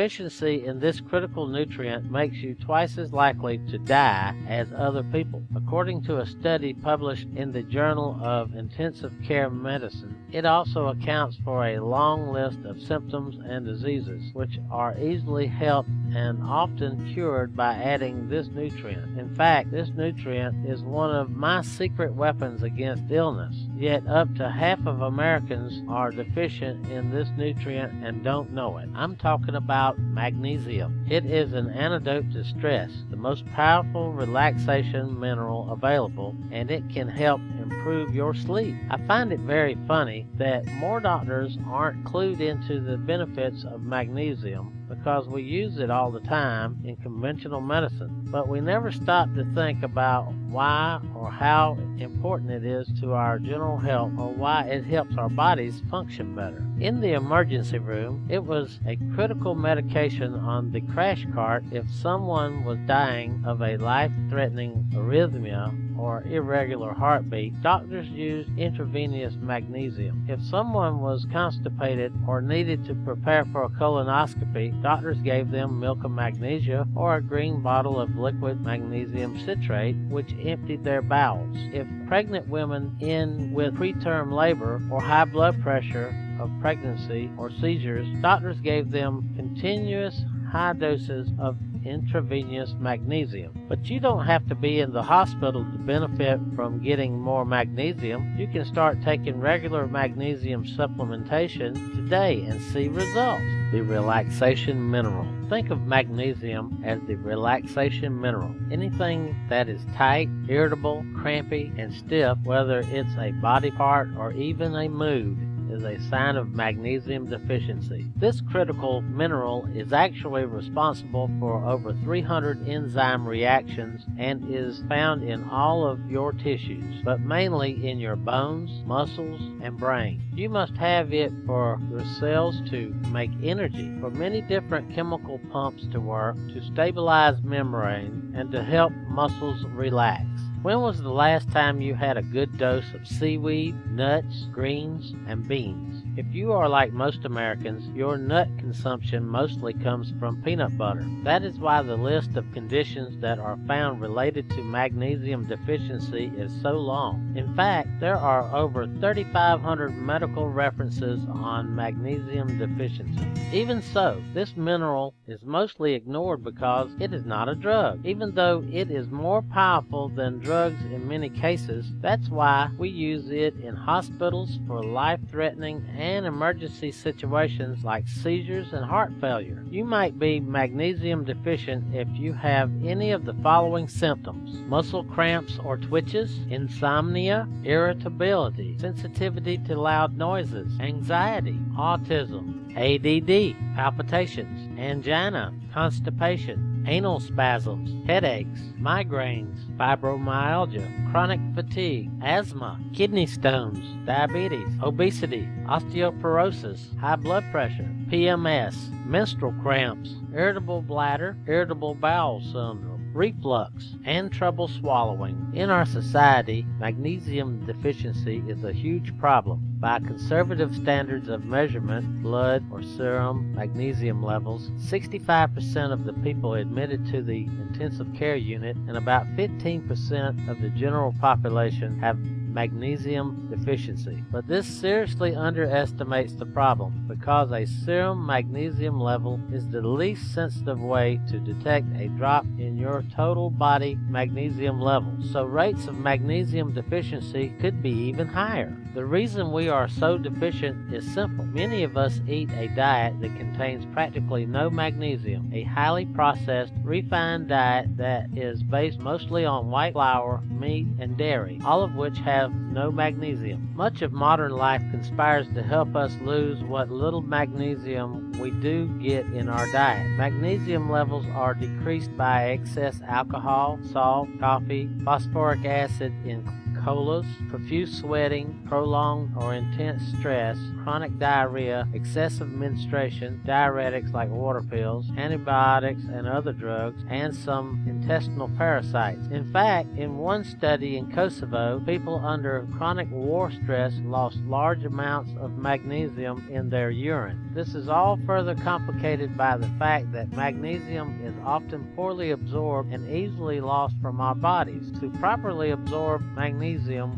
deficiency in this critical nutrient makes you twice as likely to die as other people. According to a study published in the Journal of Intensive Care Medicine, it also accounts for a long list of symptoms and diseases which are easily helped and often cured by adding this nutrient. In fact, this nutrient is one of my secret weapons against illness, yet up to half of Americans are deficient in this nutrient and don't know it. I'm talking about magnesium. It is an antidote to stress, the most powerful relaxation mineral available, and it can help improve your sleep. I find it very funny that more doctors aren't clued into the benefits of magnesium because we use it all the time in conventional medicine, but we never stop to think about why or how important it is to our general health or why it helps our bodies function better. In the emergency room, it was a critical medication on the crash cart if someone was dying of a life-threatening arrhythmia or irregular heartbeat. Doctors used intravenous magnesium. If someone was constipated or needed to prepare for a colonoscopy, doctors gave them milk of magnesia or a green bottle of liquid magnesium citrate, which emptied their bowels. If pregnant women in with preterm labor or high blood pressure of pregnancy or seizures, doctors gave them continuous high doses of intravenous magnesium. But you don't have to be in the hospital to benefit from getting more magnesium. You can start taking regular magnesium supplementation today and see results. The relaxation mineral. Think of magnesium as the relaxation mineral. Anything that is tight, irritable, crampy, and stiff, whether it's a body part or even a mood, is a sign of magnesium deficiency. This critical mineral is actually responsible for over 300 enzyme reactions and is found in all of your tissues, but mainly in your bones, muscles, and brain. You must have it for your cells to make energy, for many different chemical pumps to work, to stabilize membrane, and to help muscles relax. When was the last time you had a good dose of seaweed, nuts, greens, and beans? If you are like most Americans, your nut consumption mostly comes from peanut butter. That is why the list of conditions that are found related to magnesium deficiency is so long. In fact, there are over 3,500 medical references on magnesium deficiency. Even so, this mineral is mostly ignored because it is not a drug. Even though it is more powerful than drugs in many cases, that's why we use it in hospitals for life-threatening and emergency situations like seizures and heart failure. You might be magnesium deficient if you have any of the following symptoms: muscle cramps or twitches, insomnia, irritability, sensitivity to loud noises, anxiety, autism, ADD, palpitations, angina, constipation, anal spasms, headaches, migraines, fibromyalgia, chronic fatigue, asthma, kidney stones, diabetes, obesity, osteoporosis, high blood pressure, PMS, menstrual cramps, irritable bladder, irritable bowel syndrome, reflux, and trouble swallowing. In our society, magnesium deficiency is a huge problem. By conservative standards of measurement, blood or serum magnesium levels, 65% of the people admitted to the intensive care unit and about 15% of the general population have magnesium deficiency. But this seriously underestimates the problem because a serum magnesium level is the least sensitive way to detect a drop in your total body magnesium level. So rates of magnesium deficiency could be even higher. The reason we are so deficient is simple. Many of us eat a diet that contains practically no magnesium, a highly processed, refined diet that is based mostly on white flour, meat, and dairy, all of which have no magnesium. Much of modern life conspires to help us lose what little magnesium we do get in our diet. Magnesium levels are decreased by excess alcohol, salt, coffee, phosphoric acid in colas, profuse sweating, prolonged or intense stress, chronic diarrhea, excessive menstruation, diuretics like water pills, antibiotics and other drugs, and some intestinal parasites. In fact, in one study in Kosovo, people under chronic war stress lost large amounts of magnesium in their urine. This is all further complicated by the fact that magnesium is often poorly absorbed and easily lost from our bodies. To properly absorb magnesium,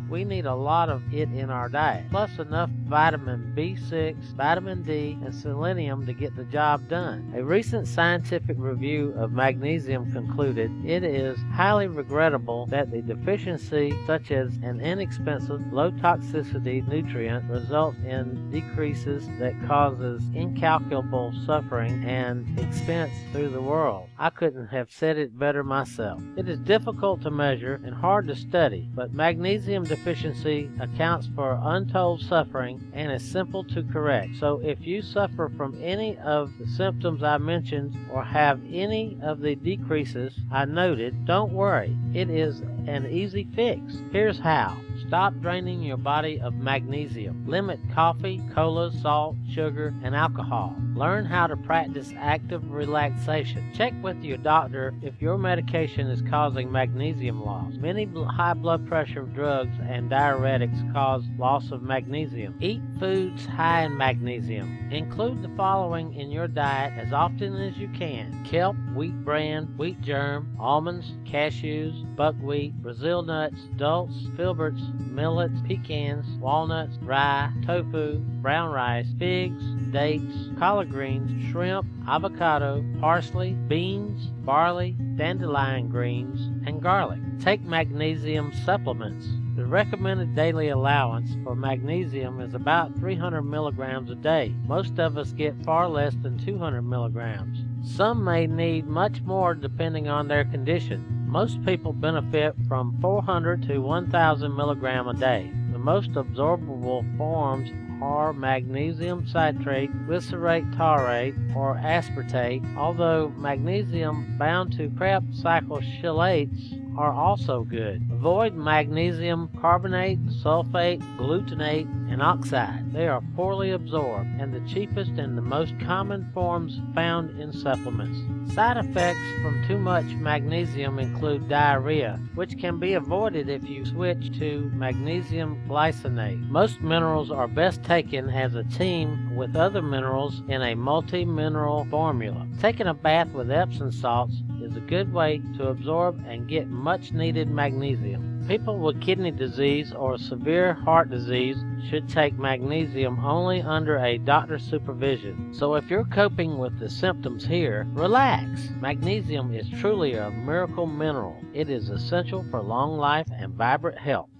we need a lot of it in our diet, plus enough vitamin B6, vitamin D, and selenium to get the job done. A recent scientific review of magnesium concluded it is highly regrettable that the deficiency, such as an inexpensive, low-toxicity nutrient, results in decreases that causes incalculable suffering and expense through the world. I couldn't have said it better myself. It is difficult to measure and hard to study, but magnesium deficiency accounts for untold suffering and is simple to correct. So if you suffer from any of the symptoms I mentioned or have any of the decreases I noted, don't worry. It is an easy fix. Here's how. Stop draining your body of magnesium. Limit coffee, cola, salt, sugar, and alcohol. Learn how to practice active relaxation. Check with your doctor if your medication is causing magnesium loss. Many high blood pressure drugs and diuretics cause loss of magnesium. Eat foods high in magnesium. Include the following in your diet as often as you can: kelp, wheat bran, wheat germ, almonds, cashews, buckwheat, Brazil nuts, dulse, filberts, millets, pecans, walnuts, rye, tofu, brown rice, figs, dates, collard greens, shrimp, avocado, parsley, beans, barley, dandelion greens, and garlic. Take magnesium supplements. The recommended daily allowance for magnesium is about 300 milligrams a day. Most of us get far less than 200 milligrams. Some may need much more depending on their condition. Most people benefit from 400 to 1,000 milligrams a day. The most absorbable forms are magnesium citrate, glycerate taurate, or aspartate, although magnesium bound to Krebs cycle chelates are also good. Avoid magnesium carbonate, sulfate, glutamate, and oxide. They are poorly absorbed and the cheapest and the most common forms found in supplements. Side effects from too much magnesium include diarrhea, which can be avoided if you switch to magnesium glycinate. Most minerals are best taken as a team with other minerals in a multi-mineral formula. Taking a bath with Epsom salts is a good way to absorb and get much needed magnesium. People with kidney disease or severe heart disease should take magnesium only under a doctor's supervision. So if you're coping with the symptoms here, relax. Magnesium is truly a miracle mineral. It is essential for long life and vibrant health.